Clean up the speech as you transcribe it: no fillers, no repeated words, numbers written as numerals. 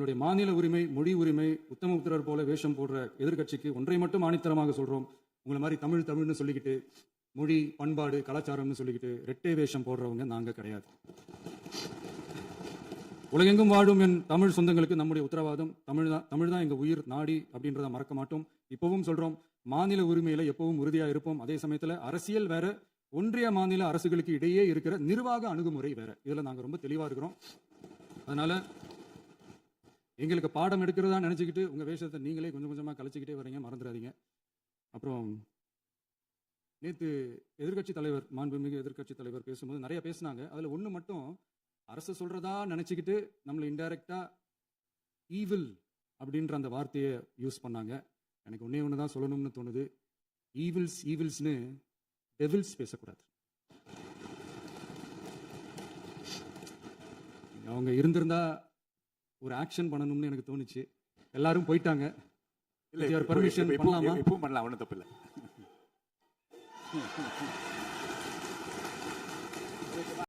நம்மளுடைய மாநில உரிமை, மொழி உரிமை, உத்தமபுத்திரர் போல வேஷம் போடுற எதிர்க்கட்சிக்கு ஒன்றை மட்டும் ஆணித்தரமாக சொல்றோம். உங்களை மாதிரி தமிழ் தமிழ்னு சொல்லிக்கிட்டு, மொழி, பண்பாடு, கலாச்சாரம்னு சொல்லிக்கிட்டு ரெட்டை வேஷம் போடுறவங்க நாங்க கிடையாது. உலகெங்கும் வாழும் என் தமிழ் சொந்தங்களுக்கு நம்முடைய உத்தரவாதம் தமிழ் தான் எங்க உயிர் நாடி அப்படின்றத மறக்க மாட்டோம். இப்பவும் சொல்றோம், மாநில உரிமையில எப்பவும் உறுதியா இருப்போம். அதே சமயத்துல அரசியல் வேற, ஒன்றிய மாநில அரசுகளுக்கு இடையே இருக்கிற நிர்வாக அணுகுமுறை வேற. இதுல நாங்க ரொம்ப தெளிவா இருக்கிறோம். அதனால எங்களுக்கு பாடம் எடுக்கிறதா நினைச்சுக்கிட்டு உங்க வேஷத்தை நீங்களே கொஞ்சம் கொஞ்சமா கலைச்சிக்கிட்டே வரீங்க, மறந்துடாதீங்க. அப்புறம் நேற்று எதிர்கட்சி தலைவர், மாண்புமிகு எதிர்கட்சி தலைவர் பேசும்போது நிறைய பேசினாங்க. அதுல ஒண்ணு மட்டும், அரசு சொல்றதா நினைச்சுக்கிட்டு நம்மளை இன்டைரக்டா ஈவில் அப்படின்ற அந்த வார்த்தையை யூஸ் பண்ணாங்க. எனக்கு ஒன்னே ஒண்ணுதான் சொல்லணும்னு தோணுது, ஈவில்ஸ்னு டெவில்ஸ் பேசக்கூடாது. அவங்க இருந்திருந்தா ஒரு ஆக்ஷன் பண்ணணும்னு எனக்கு தோணுச்சு. எல்லாரும் போயிட்டாங்க. பர்மிஷன் பண்ணலாமா? இப்பவும் பண்ணலாம், ஒன்றும் தப்பு இல்லை.